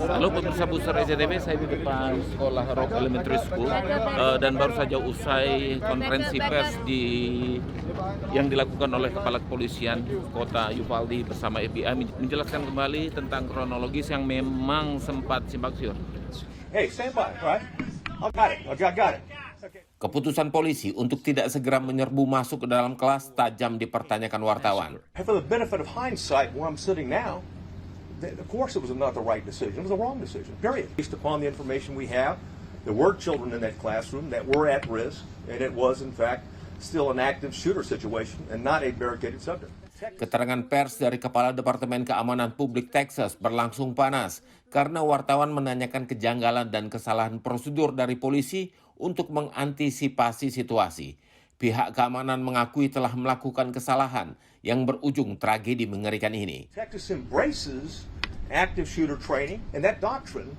Halo pemirsa Booster SCTV, saya di depan sekolah Rock Elementary School dan baru saja usai konferensi pers yang dilakukan oleh Kepala Kepolisian Kota Uvalde bersama FBI menjelaskan kembali tentang kronologis yang memang sempat simpang siur. Hey, stand by, right? I got it. Keputusan polisi untuk tidak segera menyerbu masuk ke dalam kelas tajam dipertanyakan wartawan. For the benefit of hindsight, where I'm sitting now, of course it was not the right decision. It was the wrong decision, period. Based upon the information we have, there were children in that classroom that were at risk, and it was, in fact, still an active shooter situation and not a barricaded subject. Keterangan pers dari Kepala Departemen Keamanan Publik Texas berlangsung panas karena wartawan menanyakan kejanggalan dan kesalahan prosedur dari polisi untuk mengantisipasi situasi. Pihak keamanan mengakui telah melakukan kesalahan yang berujung tragedi mengerikan ini. Texas embraces active shooter training, and that doctrine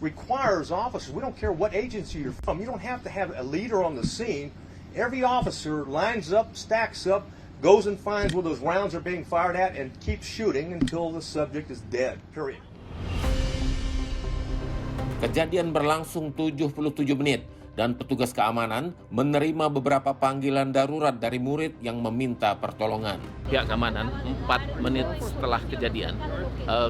requires officers, we don't care what agency you're from, you don't have to have a leader on the scene. Every officer lines up, stacks up, goes and finds where those rounds are being fired at and keeps shooting until the subject is dead, period. Kejadian berlangsung 77 menit dan petugas keamanan menerima beberapa panggilan darurat dari murid yang meminta pertolongan. Pihak keamanan 4 menit setelah kejadian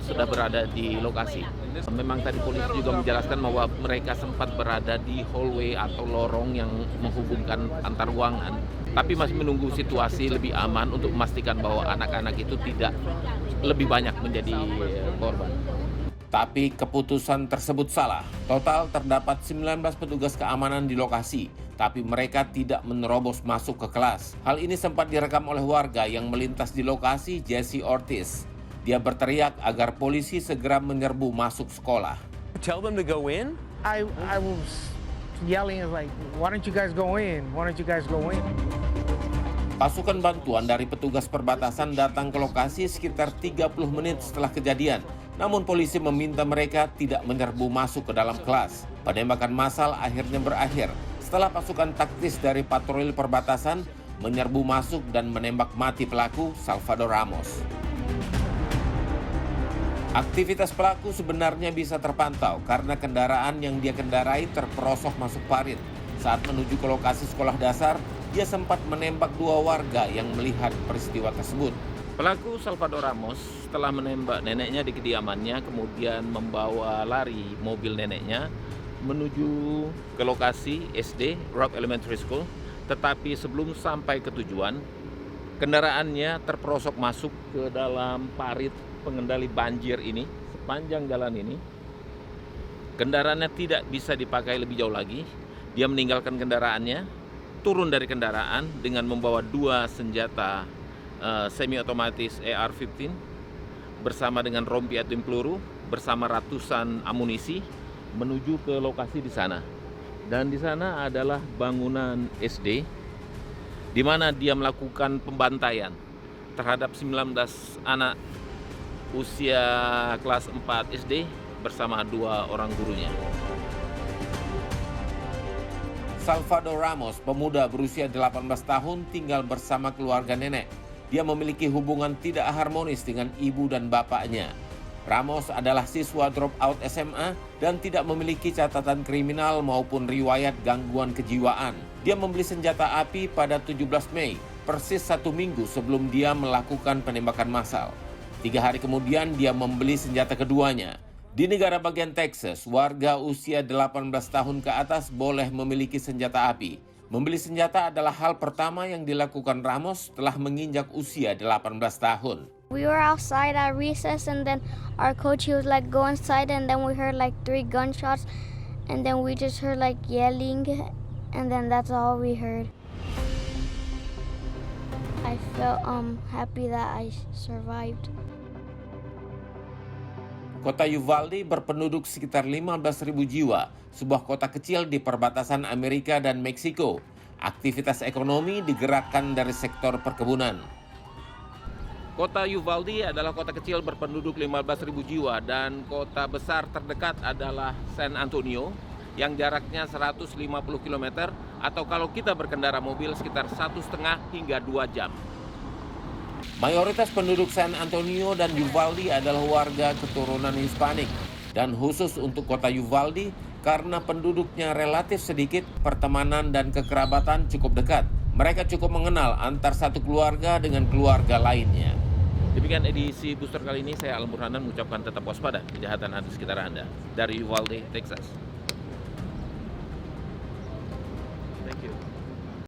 sudah berada di lokasi. Memang tadi polisi juga menjelaskan bahwa mereka sempat berada di hallway atau lorong yang menghubungkan antar ruangan, tapi masih menunggu situasi lebih aman untuk memastikan bahwa anak-anak itu tidak lebih banyak menjadi korban. Tapi keputusan tersebut salah. Total terdapat 19 petugas keamanan di lokasi, tapi mereka tidak menerobos masuk ke kelas. Hal ini sempat direkam oleh warga yang melintas di lokasi, Jesse Ortiz. Dia berteriak agar polisi segera menyerbu masuk sekolah. Tell them to go in? I was yelling like, why don't you guys go in? Why don't you guys go in? Pasukan bantuan dari petugas perbatasan datang ke lokasi sekitar 30 menit setelah kejadian. Namun polisi meminta mereka tidak menyerbu masuk ke dalam kelas. Penembakan massal akhirnya berakhir setelah pasukan taktis dari patroli perbatasan menyerbu masuk dan menembak mati pelaku Salvador Ramos. Aktivitas pelaku sebenarnya bisa terpantau karena kendaraan yang dia kendarai terperosok masuk parit. Saat menuju ke lokasi sekolah dasar, dia sempat menembak 2 warga yang melihat peristiwa tersebut. Pelaku Salvador Ramos telah menembak neneknya di kediamannya, kemudian membawa lari mobil neneknya menuju ke lokasi SD Rock Elementary School. Tetapi sebelum sampai ke tujuan, kendaraannya terperosok masuk ke dalam parit pengendali banjir ini. Sepanjang jalan ini, kendaraannya tidak bisa dipakai lebih jauh lagi. Dia meninggalkan kendaraannya, turun dari kendaraan dengan membawa 2 senjata semi-otomatis AR-15 bersama dengan rompi atom peluru bersama ratusan amunisi menuju ke lokasi di sana. Dan di sana adalah bangunan SD di mana dia melakukan pembantaian terhadap 19 anak usia kelas 4 SD bersama 2 orang gurunya. Salvador Ramos, pemuda berusia 18 tahun, tinggal bersama keluarga nenek. Dia memiliki hubungan tidak harmonis dengan ibu dan bapaknya. Ramos adalah siswa dropout SMA dan tidak memiliki catatan kriminal maupun riwayat gangguan kejiwaan. Dia membeli senjata api pada 17 Mei, persis 1 minggu sebelum dia melakukan penembakan massal. 3 hari kemudian dia membeli senjata keduanya. Di negara bagian Texas, warga usia 18 tahun ke atas boleh memiliki senjata api. Membeli senjata adalah hal pertama yang dilakukan Ramos setelah menginjak usia 18 tahun. We were outside at recess and then our coach, he was like, go inside, and then we heard like 3 gunshots and then we just heard like yelling and then that's all we heard. I felt happy that I survived. Kota Uvalde berpenduduk sekitar 15.000 jiwa, sebuah kota kecil di perbatasan Amerika dan Meksiko. Aktivitas ekonomi digerakkan dari sektor perkebunan. Kota Uvalde adalah kota kecil berpenduduk 15.000 jiwa dan kota besar terdekat adalah San Antonio yang jaraknya 150 km atau kalau kita berkendara mobil sekitar 1,5 hingga 2 jam. Mayoritas penduduk San Antonio dan Uvalde adalah warga keturunan Hispanik. Dan khusus untuk kota Uvalde, karena penduduknya relatif sedikit, pertemanan dan kekerabatan cukup dekat. Mereka cukup mengenal antar satu keluarga dengan keluarga lainnya. Demikian edisi Booster kali ini, saya Alam Burhanan mengucapkan tetap waspada kejahatan ada di sekitar Anda. Dari Uvalde, Texas. Thank you.